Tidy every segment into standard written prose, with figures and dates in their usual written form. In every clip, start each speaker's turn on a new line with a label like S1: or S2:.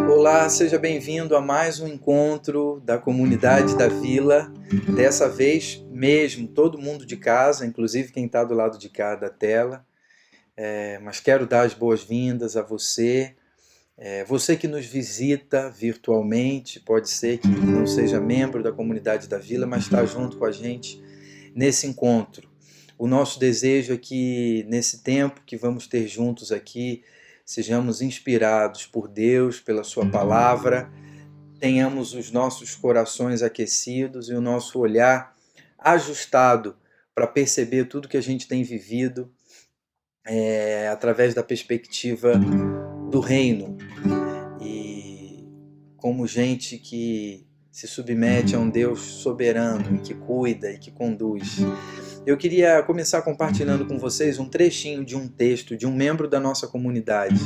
S1: Olá, seja bem-vindo a mais um encontro da comunidade da Vila. Dessa vez mesmo, todo mundo de casa, inclusive quem está do lado de cá da tela. Mas quero dar as boas-vindas a você. Você que nos visita virtualmente, pode ser que não seja membro da comunidade da Vila, mas está junto com a gente nesse encontro. O nosso desejo é que nesse tempo que vamos ter juntos aqui, sejamos inspirados por Deus, pela sua palavra, tenhamos os nossos corações aquecidos e o nosso olhar ajustado para perceber tudo que a gente tem vivido através da perspectiva do reino e como gente que se submete a um Deus soberano e que cuida e que conduz. Eu queria começar compartilhando com vocês um trechinho de um texto de um membro da nossa comunidade.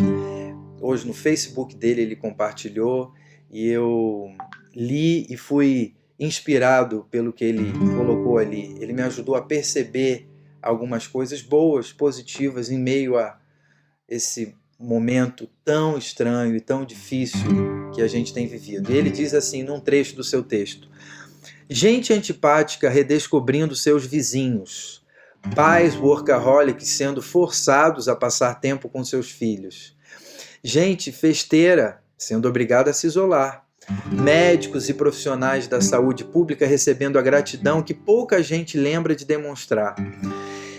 S1: Hoje no Facebook dele ele compartilhou e eu li e fui inspirado pelo que ele colocou ali. Ele me ajudou a perceber algumas coisas boas, positivas, em meio a esse momento tão estranho e tão difícil que a gente tem vivido. E ele diz assim, num trecho do seu texto: gente antipática redescobrindo seus vizinhos, pais workaholics sendo forçados a passar tempo com seus filhos, gente festeira sendo obrigada a se isolar, médicos e profissionais da saúde pública recebendo a gratidão que pouca gente lembra de demonstrar,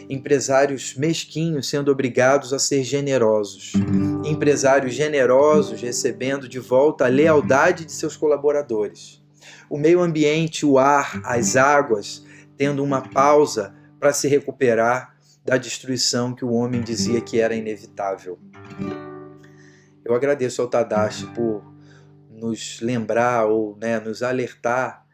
S1: empresários mesquinhos sendo obrigados a ser generosos, empresários generosos recebendo de volta a lealdade de seus colaboradores, o meio ambiente, o ar, as águas, tendo uma pausa para se recuperar da destruição que o homem dizia que era inevitável. Eu agradeço ao Tadashi por nos lembrar ou nos alertar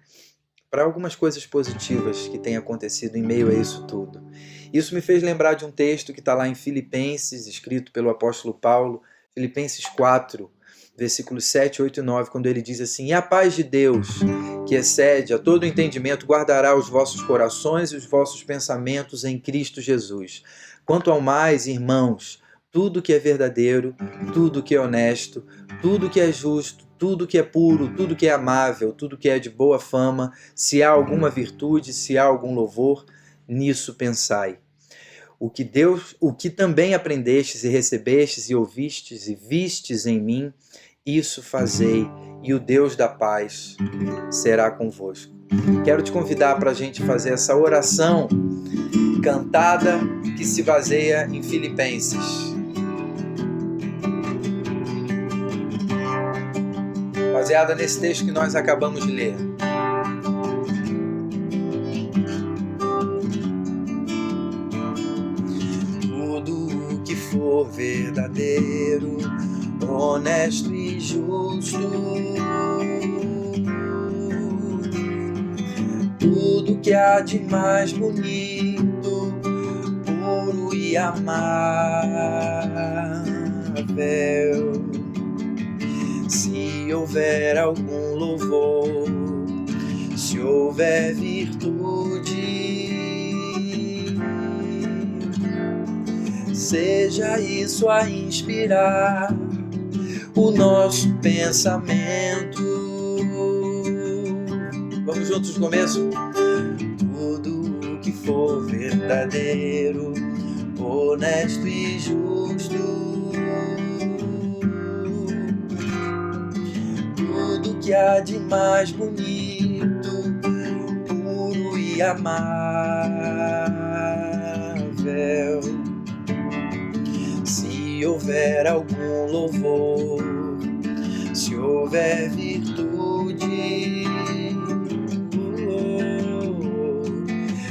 S1: para algumas coisas positivas que têm acontecido em meio a isso tudo. Isso me fez lembrar de um texto que está lá em Filipenses, escrito pelo apóstolo Paulo, Filipenses 4, versículos 7, 8 e 9, quando ele diz assim: e a paz de Deus, que excede a todo entendimento, guardará os vossos corações e os vossos pensamentos em Cristo Jesus. Quanto ao mais, irmãos, tudo que é verdadeiro, tudo que é honesto, tudo que é justo, tudo que é puro, tudo que é amável, tudo que é de boa fama, se há alguma virtude, se há algum louvor, nisso pensai. O que também aprendestes e recebestes e ouvistes e vistes em mim, isso fazei, e o Deus da paz será convosco. Quero te convidar para a gente fazer essa oração cantada que se baseia em Filipenses. Baseada nesse texto que nós acabamos de ler. Tudo que for verdadeiro, honesto e justo, tudo que há de mais bonito, puro e amável, se houver algum louvor, se houver virtude, seja isso a inspirar o nosso pensamento. Vamos juntos no começo? Tudo que for verdadeiro, honesto e justo, tudo que há de mais bonito, puro e amável, se houver algum louvor, se houver virtude,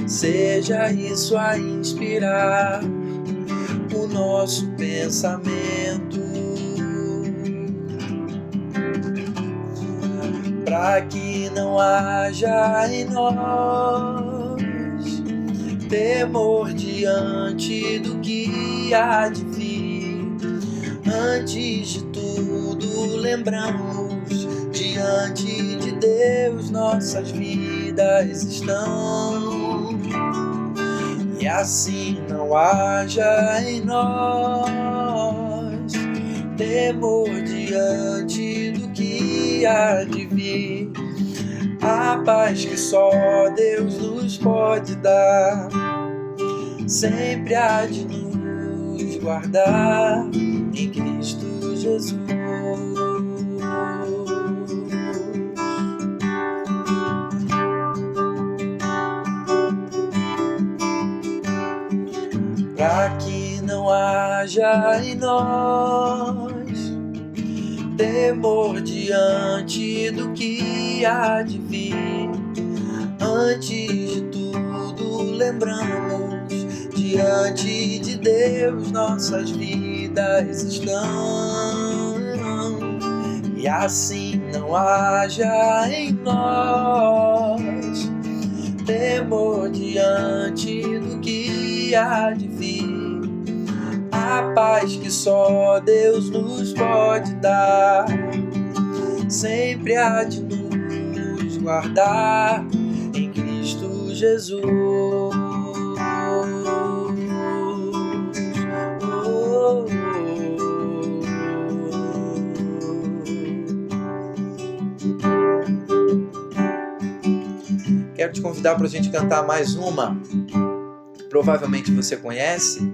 S1: seja isso a inspirar o nosso pensamento, para que não haja em nós temor diante do que há de vir. Antes de tudo, lembramos, diante de Deus nossas vidas estão. E assim não haja em nós temor diante do que há de vir, a paz que só Deus nos pode dar, sempre há de nos guardar em Cristo Jesus. Para que não haja em nós temor diante do que há de vir, antes de tudo lembramos, diante de Deus nossas vidas estão, e assim não haja em nós temor diante do que há de vir, a paz que só Deus nos pode dar, sempre há de nos guardar em Cristo Jesus. Quero te convidar para a gente cantar mais uma, provavelmente você conhece,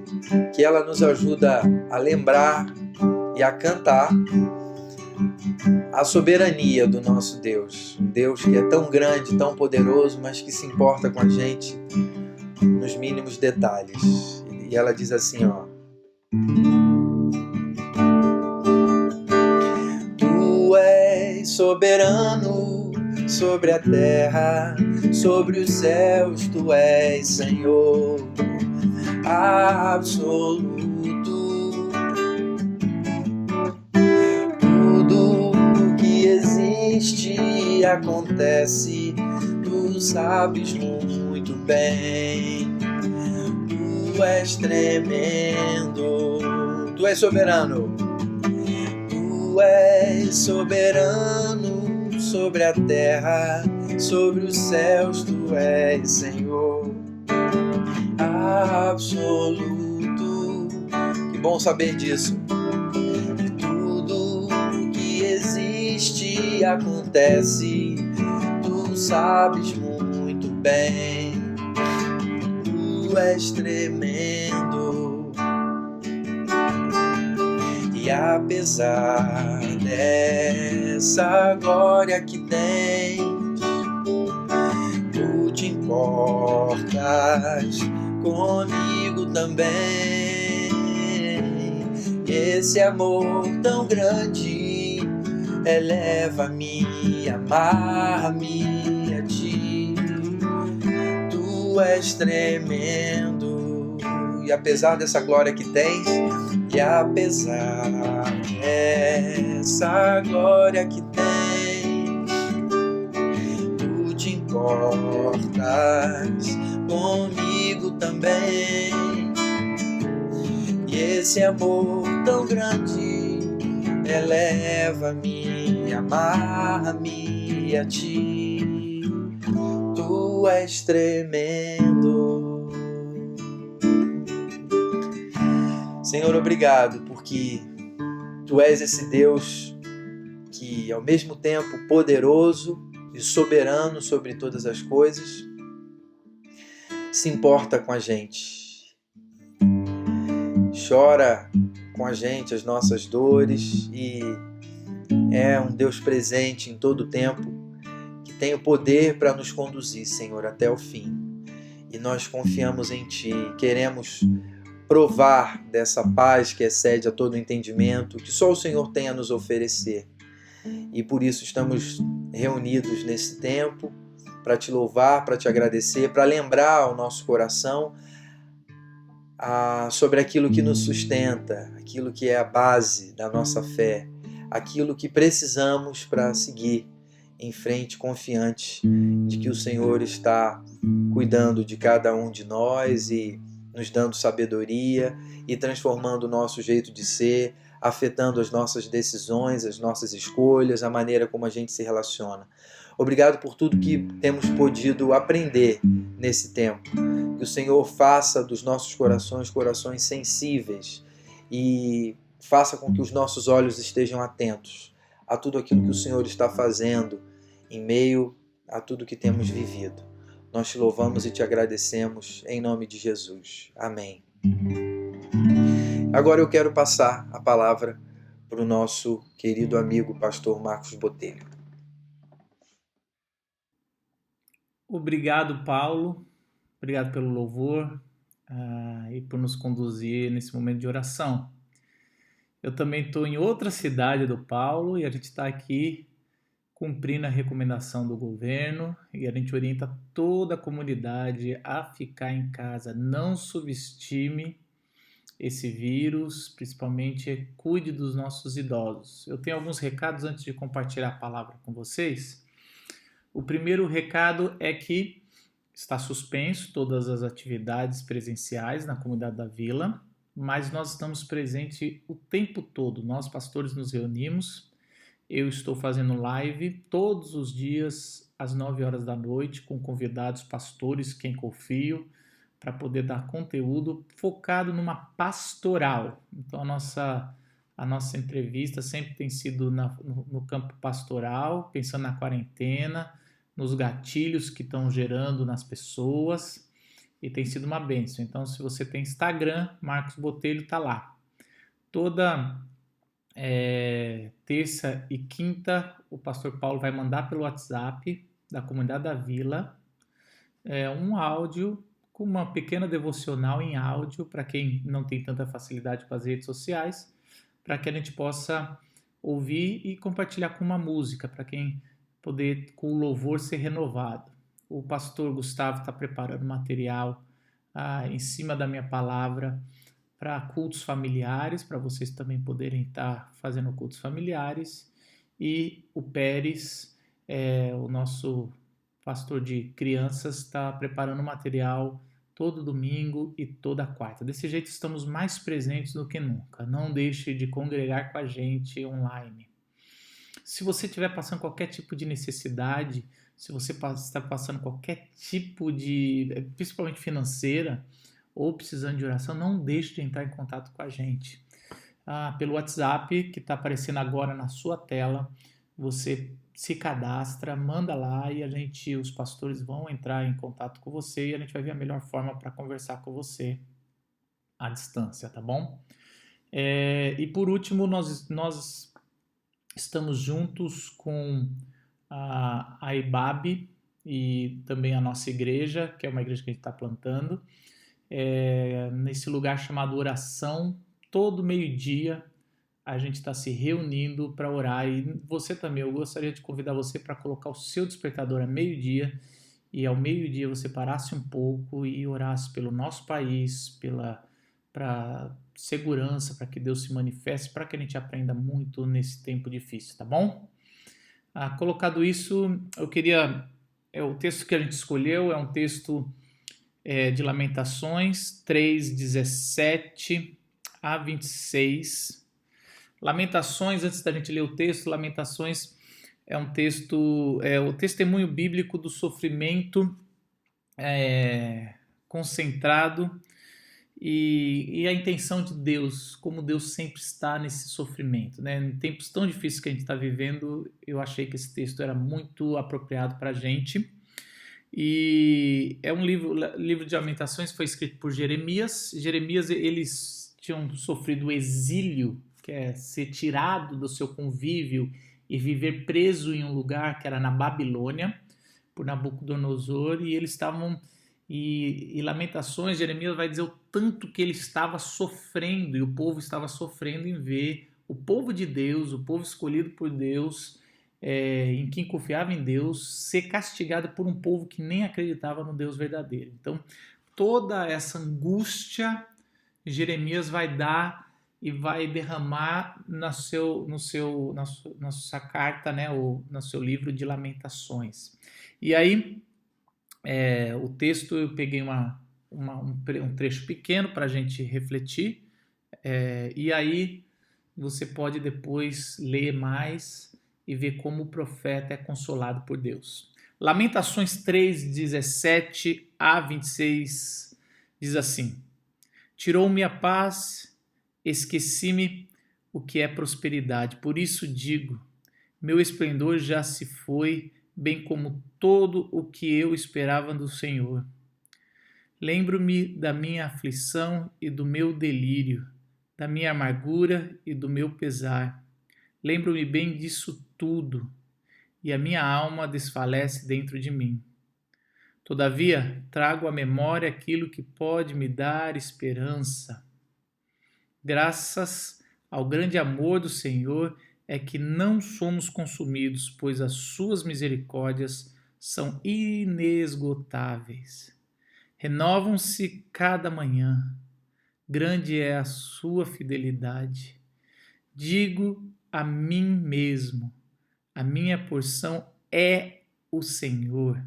S1: que ela nos ajuda a lembrar e a cantar a soberania do nosso Deus. Um Deus que é tão grande, tão poderoso, mas que se importa com a gente nos mínimos detalhes. E ela diz assim, ó: Tu és soberano sobre a terra, sobre os céus, Tu és Senhor absoluto. Tudo que existe e acontece, Tu sabes muito bem. Tu és tremendo, Tu és soberano. Tu és soberano sobre a terra, sobre os céus, Tu és Senhor absoluto. Que bom saber disso. E tudo que existe e acontece, Tu sabes muito bem. Tu és tremendo. E apesar dessa glória que tens, Tu te importas comigo também. Esse amor tão grande eleva-me, amar-me a Ti. Tu és tremendo. E apesar dessa glória que tens, e apesar dessa glória que tens, Tu te importas comigo também. E esse amor tão grande eleva-me, amar-me a Ti. Tu és tremendo. Senhor, obrigado, porque Tu és esse Deus que, ao mesmo tempo, poderoso e soberano sobre todas as coisas, se importa com a gente. Chora com a gente as nossas dores e é um Deus presente em todo o tempo, que tem o poder para nos conduzir, Senhor, até o fim. E nós confiamos em Ti, queremos provar dessa paz que excede a todo entendimento, que só o Senhor tem a nos oferecer. E por isso estamos reunidos nesse tempo, para Te louvar, para Te agradecer, para lembrar ao nosso coração sobre aquilo que nos sustenta, aquilo que é a base da nossa fé, aquilo que precisamos para seguir em frente, confiante de que o Senhor está cuidando de cada um de nós e nos dando sabedoria e transformando o nosso jeito de ser, afetando as nossas decisões, as nossas escolhas, a maneira como a gente se relaciona. Obrigado por tudo que temos podido aprender nesse tempo. Que o Senhor faça dos nossos corações corações sensíveis e faça com que os nossos olhos estejam atentos a tudo aquilo que o Senhor está fazendo em meio a tudo que temos vivido. Nós te louvamos e te agradecemos em nome de Jesus. Amém. Agora eu quero passar a palavra para o nosso querido amigo pastor Marcos Botelho.
S2: Obrigado, Paulo. Obrigado pelo louvor e por nos conduzir nesse momento de oração. Eu também estou em outra cidade do Paulo e a gente está aqui cumprindo a recomendação do governo e a gente orienta toda a comunidade a ficar em casa. Não subestime esse vírus, principalmente cuide dos nossos idosos. Eu tenho alguns recados antes de compartilhar a palavra com vocês. O primeiro recado é que está suspenso todas as atividades presenciais na comunidade da Vila, mas nós estamos presentes o tempo todo. Nós, pastores, nos reunimos. Eu estou fazendo live todos os dias às 9 horas da noite com convidados pastores, quem confio, para poder dar conteúdo focado numa pastoral. Então a nossa entrevista sempre tem sido no campo pastoral, pensando na quarentena, nos gatilhos que estão gerando nas pessoas, e tem sido uma bênção. Então, se você tem Instagram, Marcos Botelho está lá. Toda terça e quinta, o pastor Paulo vai mandar pelo WhatsApp da comunidade da Vila um áudio com uma pequena devocional em áudio para quem não tem tanta facilidade com as redes sociais, para que a gente possa ouvir e compartilhar com uma música, para quem poder com o louvor ser renovado. O pastor Gustavo está preparando material em cima da minha palavra para cultos familiares, para vocês também poderem estar fazendo cultos familiares. E o Pérez, o nosso pastor de crianças, está preparando material todo domingo e toda quarta. Desse jeito estamos mais presentes do que nunca. Não deixe de congregar com a gente online. Se você estiver passando qualquer tipo de necessidade, se você está passando qualquer tipo de, principalmente financeira, ou precisando de oração, não deixe de entrar em contato com a gente. Pelo WhatsApp, que está aparecendo agora na sua tela, você se cadastra, manda lá e os pastores vão entrar em contato com você e a gente vai ver a melhor forma para conversar com você à distância, tá bom? E por último, nós estamos juntos com a IBAB e também a nossa igreja, que é uma igreja que a gente está plantando, nesse lugar chamado oração. Todo meio-dia a gente está se reunindo para orar, e você também, eu gostaria de convidar você para colocar o seu despertador a meio-dia, e ao meio-dia você parasse um pouco e orasse pelo nosso país, para segurança, para que Deus se manifeste, para que a gente aprenda muito nesse tempo difícil, tá bom? Colocado isso, eu queria... o texto que a gente escolheu é um texto de Lamentações 3:17 a 26. Lamentações, antes da gente ler o texto, Lamentações é um texto, o testemunho bíblico do sofrimento concentrado e a intenção de Deus, como Deus sempre está nesse sofrimento, né? Em tempos tão difíceis que a gente está vivendo, eu achei que esse texto era muito apropriado para a gente. E é um livro de Lamentações, foi escrito por Jeremias. Jeremias, eles tinham sofrido o exílio, que é ser tirado do seu convívio e viver preso em um lugar que era na Babilônia, por Nabucodonosor, e eles estavam... E Lamentações, Jeremias vai dizer o tanto que ele estava sofrendo, e o povo estava sofrendo em ver o povo de Deus, o povo escolhido por Deus, em quem confiava em Deus, ser castigado por um povo que nem acreditava no Deus verdadeiro. Então, toda essa angústia, Jeremias vai dar e vai derramar na sua carta, né, ou no seu livro de Lamentações. E aí, o texto, eu peguei um trecho pequeno para a gente refletir, e aí você pode depois ler mais e ver como o profeta é consolado por Deus. Lamentações 3:17 a 26 diz assim: Tirou-me a paz, esqueci-me o que é prosperidade. Por isso digo, meu esplendor já se foi, bem como todo o que eu esperava do Senhor. Lembro-me da minha aflição e do meu delírio, da minha amargura e do meu pesar. Lembro-me bem disso tudo, e a minha alma desfalece dentro de mim. Todavia, trago à memória aquilo que pode me dar esperança. Graças ao grande amor do Senhor é que não somos consumidos, pois as suas misericórdias são inesgotáveis. Renovam-se cada manhã. Grande é a sua fidelidade. Digo a mim mesmo, a minha porção é o Senhor.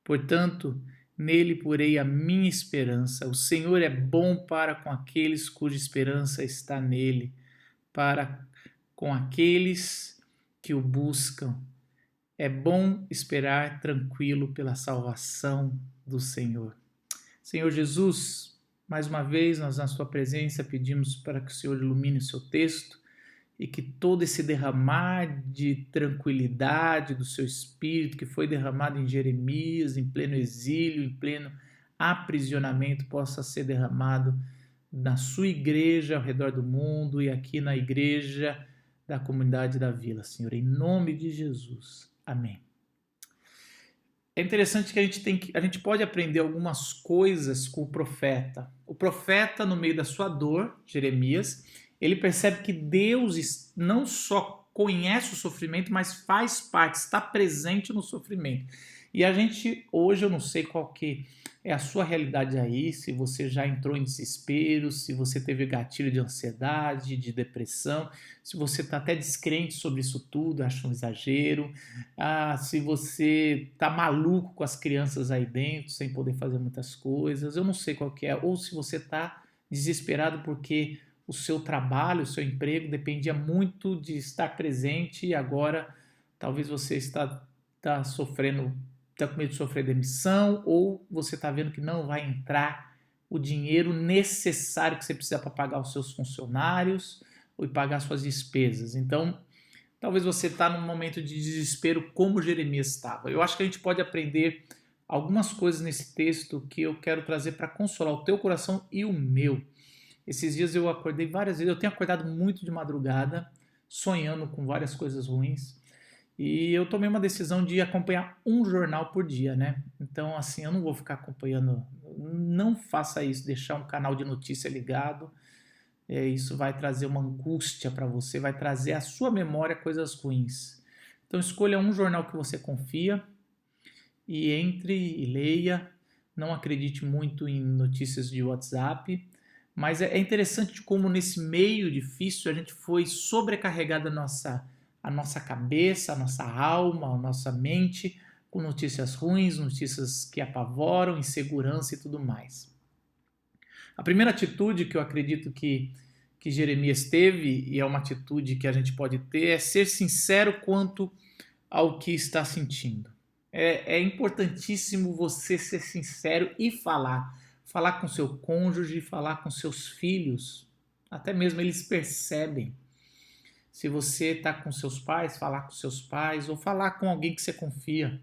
S2: Portanto, nele porei a minha esperança. O Senhor é bom para com aqueles cuja esperança está nele, para com aqueles que o buscam. É bom esperar tranquilo pela salvação do Senhor. Senhor Jesus, mais uma vez nós na sua presença pedimos para que o Senhor ilumine o seu texto e que todo esse derramar de tranquilidade do seu Espírito que foi derramado em Jeremias, em pleno exílio, em pleno aprisionamento, possa ser derramado na sua igreja ao redor do mundo e aqui na igreja da comunidade da Vila, Senhor, em nome de Jesus. Amém. É interessante que a gente pode aprender algumas coisas com o profeta. O profeta, no meio da sua dor, Jeremias, ele percebe que Deus não só conhece o sofrimento, mas faz parte, está presente no sofrimento. E a gente, hoje, eu não sei qual que é a sua realidade aí, se você já entrou em desespero, se você teve gatilho de ansiedade, de depressão, se você está até descrente sobre isso tudo, acha um exagero, se você está maluco com as crianças aí dentro, sem poder fazer muitas coisas, eu não sei qual que é, ou se você está desesperado porque o seu trabalho, o seu emprego dependia muito de estar presente e agora talvez você está sofrendo, está com medo de sofrer demissão, ou você está vendo que não vai entrar o dinheiro necessário que você precisa para pagar os seus funcionários ou pagar suas despesas. Então, talvez você está num momento de desespero como Jeremias estava. Eu acho que a gente pode aprender algumas coisas nesse texto que eu quero trazer para consolar o teu coração e o meu. Esses dias eu acordei várias vezes, eu tenho acordado muito de madrugada, sonhando com várias coisas ruins. E eu tomei uma decisão de acompanhar um jornal por dia, né? Então, assim, eu não vou ficar acompanhando, não faça isso, deixar um canal de notícia ligado. Isso vai trazer uma angústia para você, vai trazer à sua memória coisas ruins. Então, escolha um jornal que você confia e entre e leia. Não acredite muito em notícias de WhatsApp, mas é interessante como nesse meio difícil a gente foi sobrecarregada a nossa cabeça, a nossa alma, a nossa mente com notícias ruins, notícias que apavoram, insegurança e tudo mais. A primeira atitude que eu acredito que Jeremias teve, e é uma atitude que a gente pode ter, é ser sincero quanto ao que está sentindo. É importantíssimo você ser sincero e falar com seu cônjuge, falar com seus filhos, até mesmo eles percebem. Se você está com seus pais, falar com seus pais ou falar com alguém que você confia.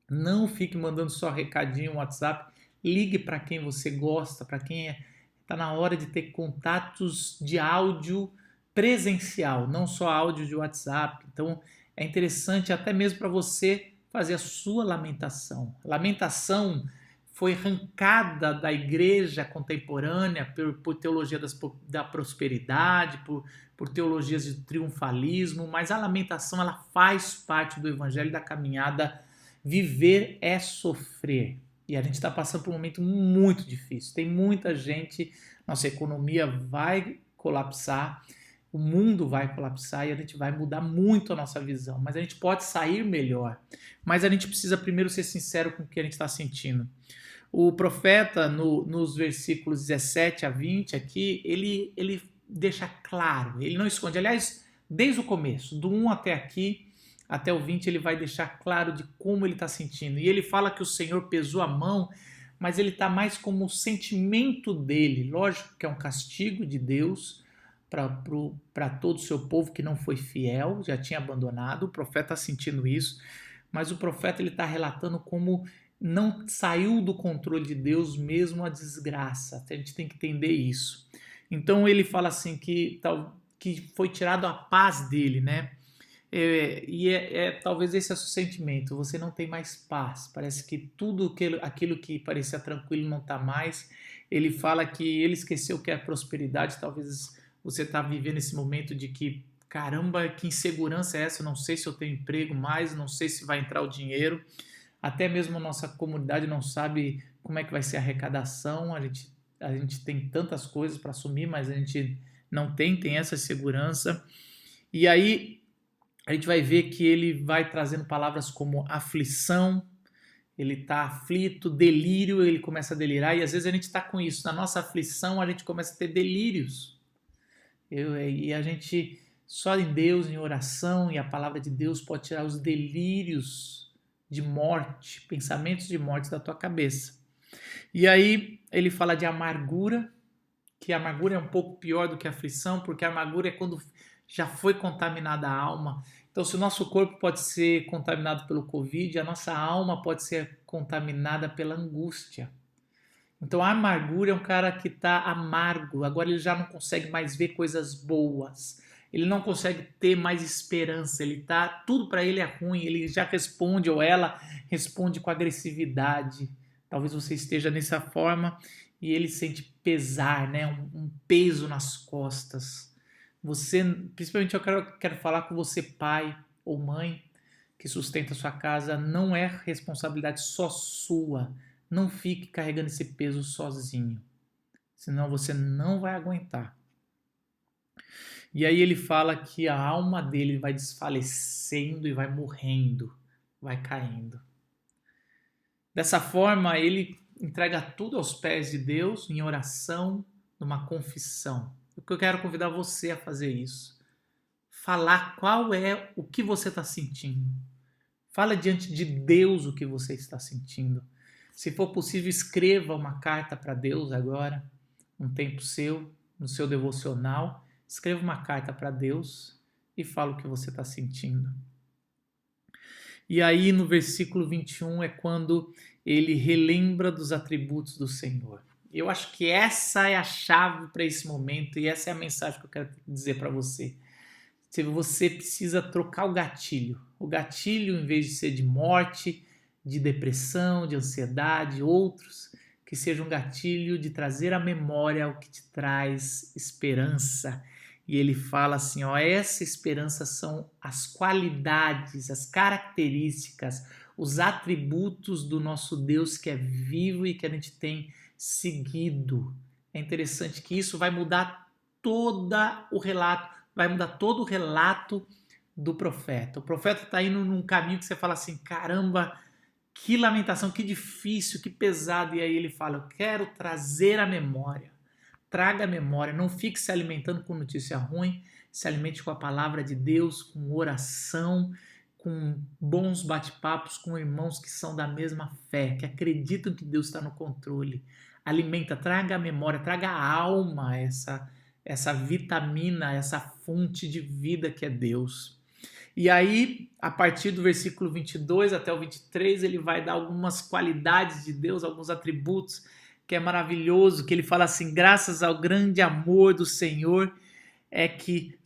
S2: Não fique mandando só recadinho no WhatsApp. Ligue para quem você gosta, para quem está na hora de ter contatos de áudio presencial, não só áudio de WhatsApp. Então é interessante até mesmo para você fazer a sua lamentação. Lamentação foi arrancada da igreja contemporânea por teologia da prosperidade, por teologias de triunfalismo, mas a lamentação ela faz parte do evangelho da caminhada. Viver é sofrer. E a gente está passando por um momento muito difícil. Tem muita gente, nossa economia vai colapsar, o mundo vai colapsar e a gente vai mudar muito a nossa visão. Mas a gente pode sair melhor. Mas a gente precisa primeiro ser sincero com o que a gente está sentindo. O profeta, nos versículos 17 a 20 aqui, ele deixa claro, ele não esconde. Aliás, desde o começo, do 1 até aqui, até o 20, ele vai deixar claro de como ele está sentindo. E ele fala que o Senhor pesou a mão, mas ele está mais como o sentimento dele. Lógico que é um castigo de Deus, para todo o seu povo que não foi fiel, já tinha abandonado. O profeta está sentindo isso, mas o profeta está relatando como não saiu do controle de Deus mesmo a desgraça. A gente tem que entender isso. Então ele fala assim que foi tirado a paz dele, né? Talvez esse é o seu sentimento. Você não tem mais paz. Parece que tudo aquilo que parecia tranquilo não está mais. Ele fala que ele esqueceu que é prosperidade. Talvez você está vivendo esse momento de que, caramba, que insegurança é essa? Eu não sei se eu tenho emprego mais, não sei se vai entrar o dinheiro. Até mesmo a nossa comunidade não sabe como é que vai ser a arrecadação. A gente tem tantas coisas para assumir, mas a gente não tem essa segurança. E aí a gente vai ver que ele vai trazendo palavras como aflição, ele está aflito, delírio, ele começa a delirar, e às vezes a gente está com isso. Na nossa aflição a gente começa a ter delírios. E a gente, só em Deus, em oração, e a palavra de Deus pode tirar os delírios de morte, pensamentos de morte da tua cabeça. E aí ele fala de amargura, que a amargura é um pouco pior do que a aflição, porque a amargura é quando já foi contaminada a alma. Então, se o nosso corpo pode ser contaminado pelo Covid, a nossa alma pode ser contaminada pela angústia. Então, a amargura é um cara que está amargo, agora ele já não consegue mais ver coisas boas, ele não consegue ter mais esperança, tudo para ele é ruim, ele já responde, ou ela responde com agressividade. Talvez você esteja nessa forma e ele sente pesar, né? Um peso nas costas. Você, principalmente eu quero falar com você, pai ou mãe, que sustenta a sua casa, não é responsabilidade só sua. Não fique carregando esse peso sozinho, senão você não vai aguentar. E aí ele fala que a alma dele vai desfalecendo e vai morrendo, vai caindo. Dessa forma, ele entrega tudo aos pés de Deus em oração, numa confissão. O que eu quero convidar você a fazer isso. Falar o que você está sentindo. Fala diante de Deus o que você está sentindo. Se for possível, escreva uma carta para Deus agora, um tempo seu, no seu devocional. Escreva uma carta para Deus e fala o que você está sentindo. E aí no versículo 21 é quando ele relembra dos atributos do Senhor. Eu acho que essa é a chave para esse momento e essa é a mensagem que eu quero dizer para você. Você precisa trocar o gatilho. O gatilho, em vez de ser de morte, de depressão, de ansiedade, outros, que seja um gatilho de trazer à memória o que te traz esperança. E ele fala assim, essa esperança são as qualidades, as características, os atributos do nosso Deus que é vivo e que a gente tem seguido. É interessante que isso vai mudar todo o relato do profeta. O profeta está indo num caminho que você fala assim, caramba, que lamentação, que difícil, que pesado. E aí ele fala, eu quero trazer a memória. Traga a memória, não fique se alimentando com notícia ruim, se alimente com a palavra de Deus, com oração, com bons bate-papos com irmãos que são da mesma fé, que acreditam que Deus está no controle. Alimenta, traga a memória, traga a alma, essa vitamina, essa fonte de vida que é Deus. E aí, a partir do versículo 22 até o 23, ele vai dar algumas qualidades de Deus, alguns atributos, que é maravilhoso, que ele fala assim, graças ao grande amor do Senhor, que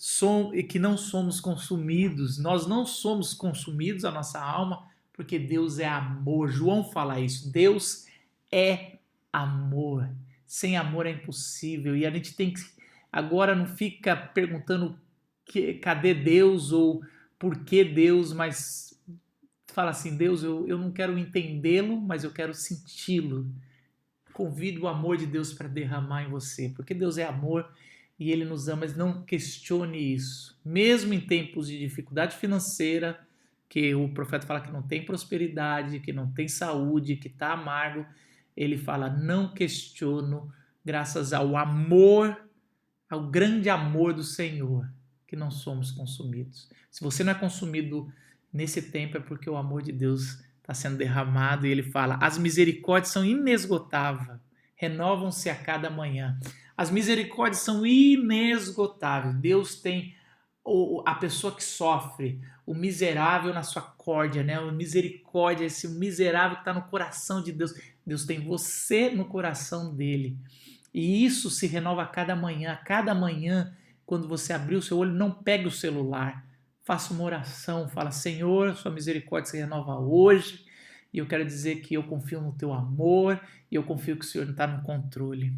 S2: não somos consumidos. Nós não somos consumidos, a nossa alma, porque Deus é amor. João fala isso, Deus é amor. Sem amor é impossível. E a gente tem que, agora não fica perguntando cadê Deus ou por que Deus, mas fala assim, Deus, eu não quero entendê-lo, mas eu quero senti-lo. Convido o amor de Deus para derramar em você, porque Deus é amor e Ele nos ama, mas não questione isso. Mesmo em tempos de dificuldade financeira, que o profeta fala que não tem prosperidade, que não tem saúde, que está amargo, ele fala, não questiono, graças ao amor, ao grande amor do Senhor, que não somos consumidos. Se você não é consumido nesse tempo, é porque o amor de Deus está sendo derramado, e ele fala, as misericórdias são inesgotáveis, renovam-se a cada manhã. As misericórdias são inesgotáveis. Deus tem a pessoa que sofre, o miserável na sua córdia, né? O misericórdia, esse miserável que está no coração de Deus. Deus tem você no coração dele. E isso se renova a cada manhã. A cada manhã, quando você abrir o seu olho, não pegue o celular. Faça uma oração. Fala, Senhor, sua misericórdia se renova hoje. E eu quero dizer que eu confio no teu amor. E eu confio que o Senhor está no controle.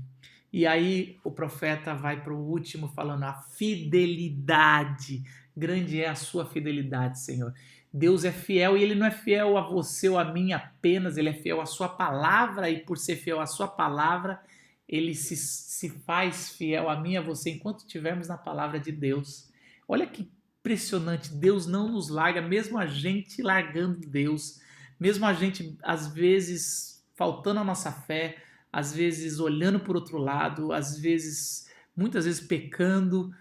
S2: E aí o profeta vai para o último falando a fidelidade. Grande é a sua fidelidade, Senhor. Deus é fiel e Ele não é fiel a você ou a mim apenas, Ele é fiel à sua palavra e por ser fiel à sua palavra, Ele se faz fiel a mim e a você enquanto estivermos na palavra de Deus. Olha que impressionante, Deus não nos larga, mesmo a gente largando Deus, mesmo a gente às vezes faltando a nossa fé, às vezes olhando por outro lado, muitas vezes pecando,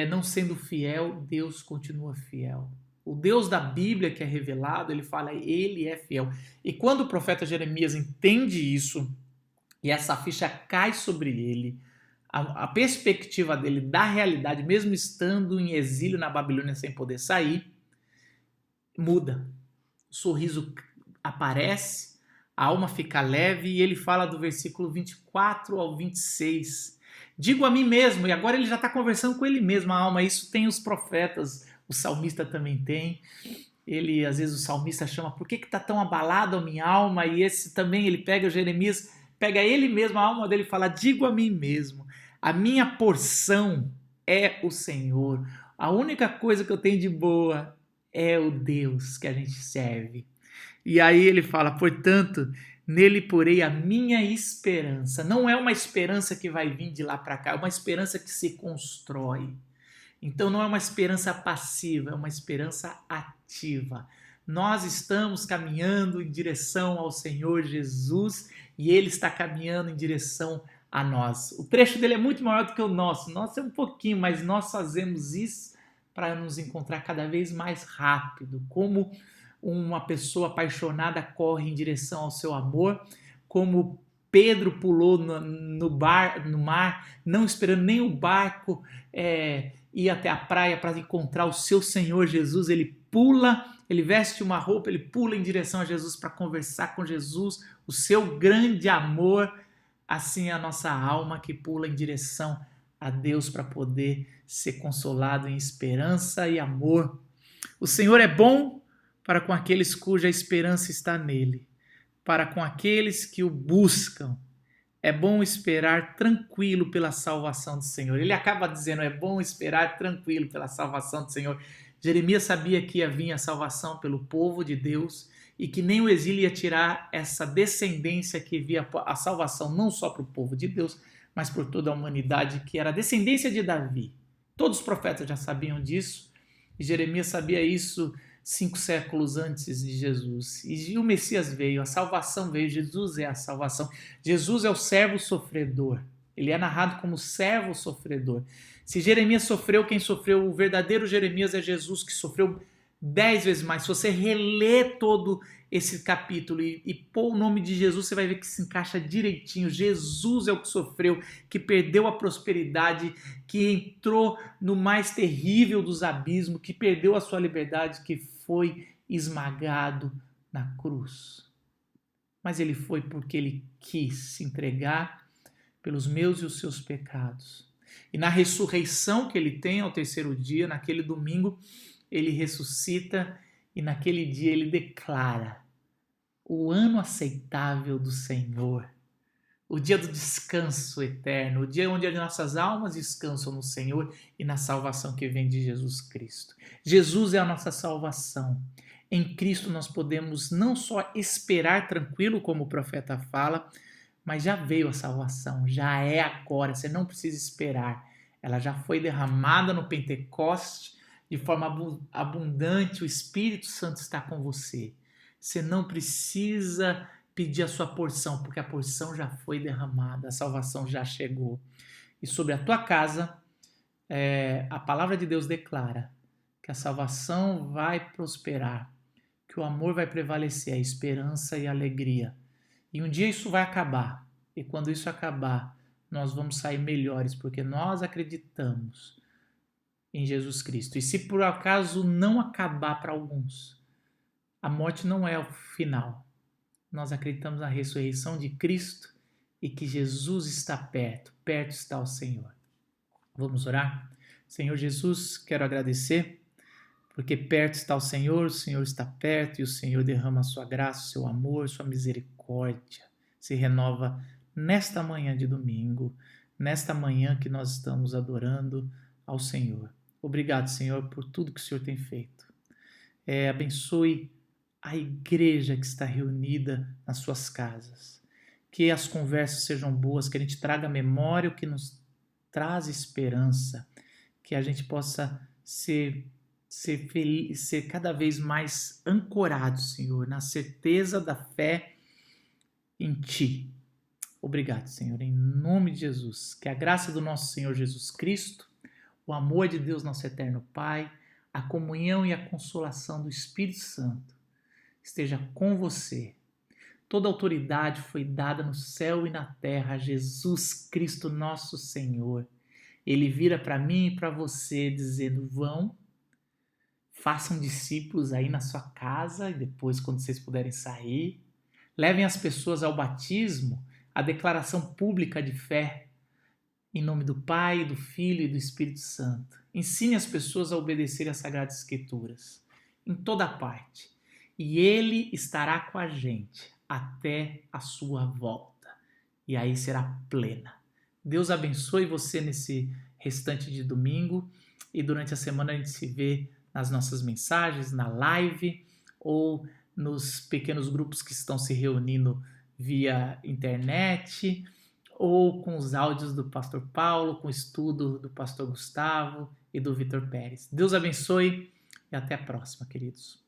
S2: não sendo fiel, Deus continua fiel. O Deus da Bíblia que é revelado, ele fala, ele é fiel. E quando o profeta Jeremias entende isso, e essa ficha cai sobre ele, a perspectiva dele da realidade, mesmo estando em exílio na Babilônia sem poder sair, muda. O sorriso aparece, a alma fica leve e ele fala do versículo 24 ao 26. Digo a mim mesmo, e agora ele já está conversando com ele mesmo, a alma, isso tem os profetas, o salmista também tem. Ele, às vezes o salmista chama, por que está tão abalado a minha alma? E esse também, ele pega Jeremias, pega ele mesmo, a alma dele e fala, digo a mim mesmo, a minha porção é o Senhor. A única coisa que eu tenho de boa é o Deus que a gente serve. E aí ele fala, portanto, nele porei a minha esperança. Não é uma esperança que vai vir de lá para cá, é uma esperança que se constrói. Então não é uma esperança passiva, é uma esperança ativa. Nós estamos caminhando em direção ao Senhor Jesus e Ele está caminhando em direção a nós. O trecho dele é muito maior do que o nosso. Nosso é um pouquinho, mas nós fazemos isso para nos encontrar cada vez mais rápido. Como uma pessoa apaixonada corre em direção ao seu amor, como Pedro pulou no mar, não esperando nem o barco ir até a praia para encontrar o seu Senhor Jesus. Ele pula, ele veste uma roupa, ele pula em direção a Jesus para conversar com Jesus, o seu grande amor. Assim é a nossa alma que pula em direção a Deus para poder ser consolado em esperança e amor. O Senhor é bom para com aqueles cuja esperança está nele, para com aqueles que o buscam. É bom esperar tranquilo pela salvação do Senhor. Ele acaba dizendo, é bom esperar tranquilo pela salvação do Senhor. Jeremias sabia que ia vir a salvação pelo povo de Deus e que nem o exílio ia tirar essa descendência que via a salvação não só para o povo de Deus, mas por toda a humanidade, que era a descendência de Davi. Todos os profetas já sabiam disso e Jeremias sabia isso 5 séculos antes de Jesus. E o Messias veio, a salvação veio, Jesus é a salvação. Jesus é o servo sofredor. Ele é narrado como servo sofredor. Se Jeremias sofreu, quem sofreu, o verdadeiro Jeremias é Jesus, que sofreu 10 vezes mais. Se você reler todo esse capítulo e pôr o nome de Jesus, você vai ver que se encaixa direitinho. Jesus é o que sofreu, que perdeu a prosperidade, que entrou no mais terrível dos abismos, que perdeu a sua liberdade, que foi esmagado na cruz. Mas ele foi porque ele quis se entregar pelos meus e os seus pecados. E na ressurreição que ele tem ao terceiro dia, naquele domingo, ele ressuscita e naquele dia ele declara o ano aceitável do Senhor, o dia do descanso eterno, o dia onde as nossas almas descansam no Senhor e na salvação que vem de Jesus Cristo. Jesus é a nossa salvação. Em Cristo nós podemos não só esperar tranquilo, como o profeta fala, mas já veio a salvação, já é agora, você não precisa esperar. Ela já foi derramada no Pentecoste de forma abundante, o Espírito Santo está com você. Você não precisa pedir a sua porção, porque a porção já foi derramada, a salvação já chegou. E sobre a tua casa, a palavra de Deus declara que a salvação vai prosperar, que o amor vai prevalecer, a esperança e a alegria. E um dia isso vai acabar. E quando isso acabar, nós vamos sair melhores, porque nós acreditamos em Jesus Cristo. E se por acaso não acabar para alguns, a morte não é o final. Nós acreditamos na ressurreição de Cristo e que Jesus está perto, perto está o Senhor. Vamos orar? Senhor Jesus, quero agradecer, porque perto está o Senhor está perto e o Senhor derrama a sua graça, o seu amor, sua misericórdia. Se renova nesta manhã de domingo, nesta manhã que nós estamos adorando ao Senhor. Obrigado, Senhor, por tudo que o Senhor tem feito. Abençoe a igreja que está reunida nas suas casas. Que as conversas sejam boas, que a gente traga memória o que nos traz esperança, que a gente possa ser feliz, ser cada vez mais ancorado, Senhor, na certeza da fé em Ti. Obrigado, Senhor, em nome de Jesus. Que a graça do nosso Senhor Jesus Cristo, o amor de Deus, nosso eterno Pai, a comunhão e a consolação do Espírito Santo esteja com você. Toda autoridade foi dada no céu e na terra a Jesus Cristo, nosso Senhor. Ele vira para mim e para você dizendo: vão, façam discípulos aí na sua casa e depois, quando vocês puderem sair, levem as pessoas ao batismo, à declaração pública de fé, em nome do Pai, do Filho e do Espírito Santo. Ensine as pessoas a obedecer às Sagradas Escrituras, em toda parte. E Ele estará com a gente até a sua volta. E aí será plena. Deus abençoe você nesse restante de domingo. E durante a semana a gente se vê nas nossas mensagens, na live ou nos pequenos grupos que estão se reunindo via internet, ou com os áudios do Pastor Paulo, com o estudo do Pastor Gustavo e do Vitor Pérez. Deus abençoe e até a próxima, queridos.